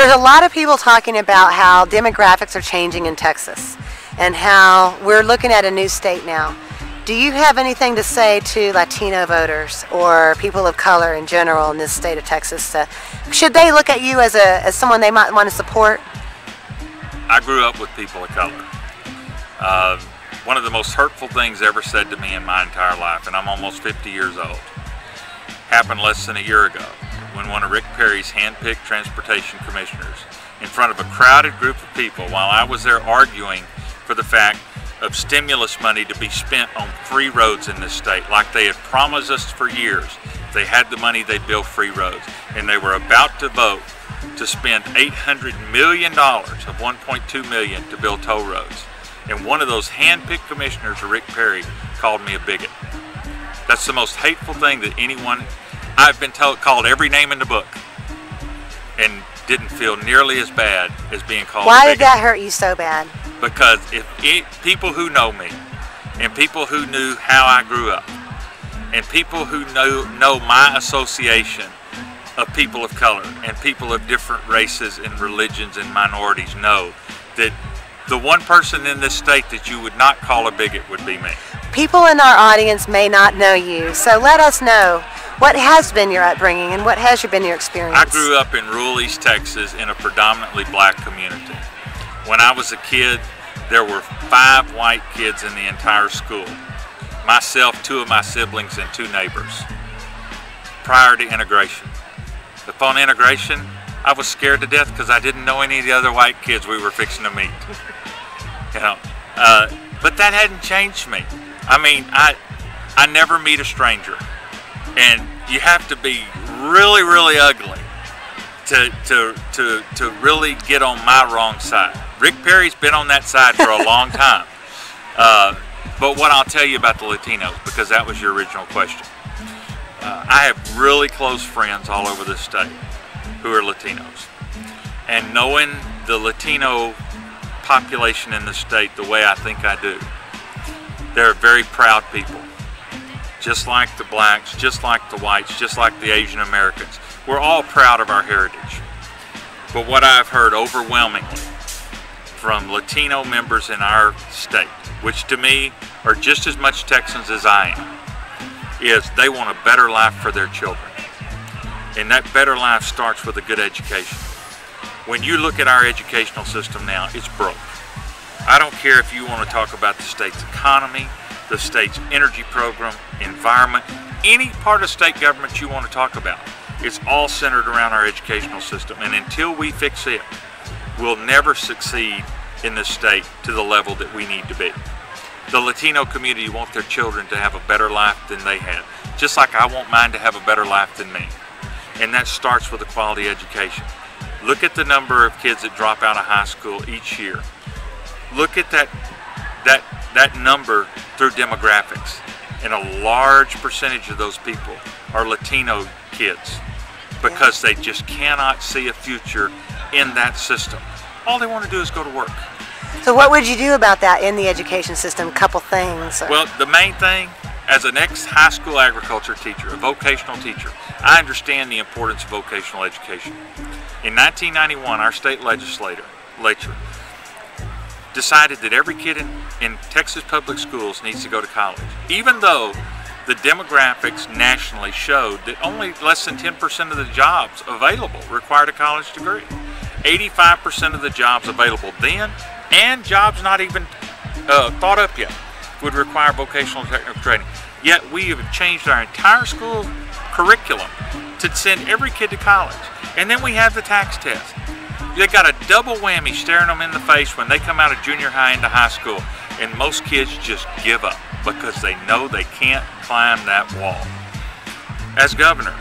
there's a lot of people talking about how demographics are changing in Texas and how we're looking at a new state now. Do you have anything to say to Latino voters or people of color in general in this state of Texas? Should they look at you as someone they might want to support? I grew up with people of color. One of the most hurtful things ever said to me in my entire life, and I'm almost 50 years old, happened less than a year ago when one of Rick Perry's hand-picked transportation commissioners, in front of a crowded group of people, while I was there arguing for the fact of stimulus money to be spent on free roads in this state, like they had promised us for years. If they had the money, they'd build free roads. And they were about to vote to spend $800 million of $1.2 million to build toll roads. And one of those hand-picked commissioners, Rick Perry, called me a bigot. That's the most hateful thing that anyone, I've been called every name in the book, and didn't feel nearly as bad as being called a bigot. Why did that hurt you so bad? Because people who know me, and people who knew how I grew up, and people who know my association of people of color and people of different races and religions and minorities, know that the one person in this state that you would not call a bigot would be me. People in our audience may not know you, so let us know what has been your upbringing and what has been your experience. I grew up in rural East Texas in a predominantly black community. When I was a kid, there were 5 white kids in the entire school. Myself, 2 of my siblings, and 2 neighbors. Prior to integration. Upon integration, I was scared to death because I didn't know any of the other white kids we were fixing to meet. You know, but that hadn't changed me. I mean, I never meet a stranger, and you have to be really, really ugly to really get on my wrong side. Rick Perry's been on that side for a long time. But what I'll tell you about the Latinos, because that was your original question. I have really close friends all over the state who are Latinos. And knowing the Latino population in the state the way I think I do, they're very proud people. Just like the blacks, just like the whites, just like the Asian Americans. We're all proud of our heritage. But what I've heard overwhelmingly from Latino members in our state, which to me are just as much Texans as I am, is they want a better life for their children. And that better life starts with a good education. When you look at our educational system now, it's broke. I don't care if you want to talk about the state's economy, the state's energy program, environment, any part of state government you want to talk about. It's all centered around our educational system. And until we fix it, we'll never succeed in this state to the level that we need to be. The Latino community want their children to have a better life than they had, just like I want mine to have a better life than me. And that starts with a quality education. Look at the number of kids that drop out of high school each year. Look at that number through demographics. And a large percentage of those people are Latino kids because they just cannot see a future in that system. All they want to do is go to work. So what would you do about that in the education system? A couple things. Well, the main thing, as an ex-high school agriculture teacher, a vocational teacher, I understand the importance of vocational education. In 1991, our state legislature decided that every kid in Texas public schools needs to go to college, even though the demographics nationally showed that only less than 10% of the jobs available required a college degree. 85% of the jobs available then, and jobs not even thought up yet, would require vocational and technical training. Yet we have changed our entire school curriculum to send every kid to college. And then we have the tax test. They got a double whammy staring them in the face when they come out of junior high into high school. And most kids just give up because they know they can't climb that wall. As governor,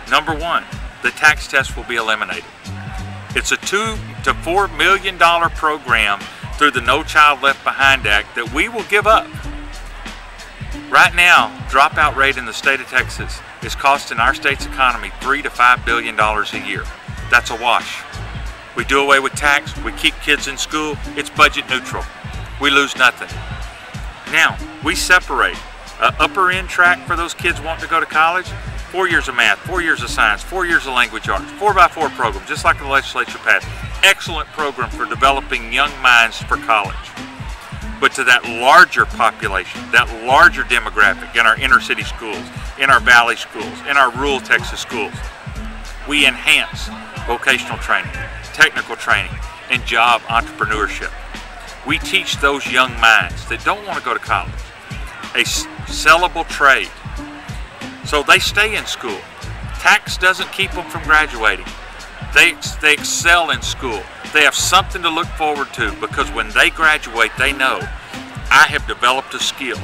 number one, the tax test will be eliminated. It's a $2 to $4 million program through the No Child Left Behind Act that we will give up. Right now, dropout rate in the state of Texas is costing our state's economy $3 to $5 billion a year. That's a wash. We do away with tax, we keep kids in school, it's budget neutral. We lose nothing. Now, we separate an upper end track for those kids wanting to go to college 4 years of math, 4 years of science, 4 years of language arts, 4x4 program, just like the legislature passed. Excellent program for developing young minds for college. But to that larger population, that larger demographic in our inner city schools, in our valley schools, in our rural Texas schools, we enhance vocational training, technical training, and job entrepreneurship. We teach those young minds that don't want to go to college a sellable trade, so they stay in school. Tax doesn't keep them from graduating. They excel in school. They have something to look forward to, because when they graduate, they know, I have developed a skill.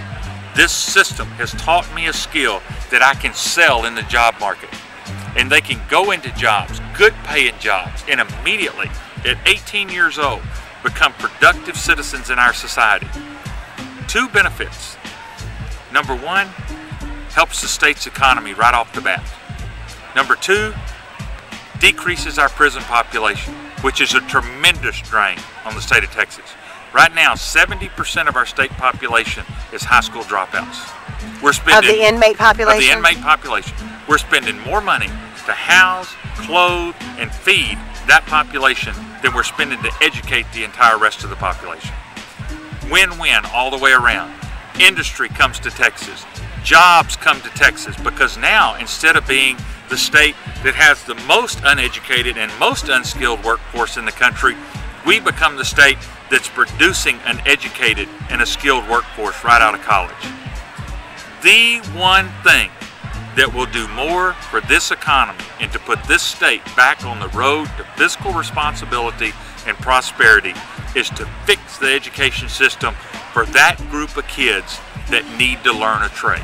This system has taught me a skill that I can sell in the job market. And they can go into jobs, good paying jobs, and immediately at 18 years old become productive citizens in our society. 2 benefits. Number 1, helps the state's economy right off the bat. Number 2, decreases our prison population, which is a tremendous drain on the state of Texas. Right now, 70% of our state population is high school dropouts. We're spending, of the inmate population? Of the inmate population. We're spending more money to house, clothe, and feed that population than we're spending to educate the entire rest of the population. Win-win all the way around. Industry comes to Texas. Jobs come to Texas, because now, instead of being the state that has the most uneducated and most unskilled workforce in the country, we become the state that's producing an educated and a skilled workforce right out of college. The one thing that will do more for this economy and to put this state back on the road to fiscal responsibility and prosperity is to fix the education system for that group of kids that need to learn a trade.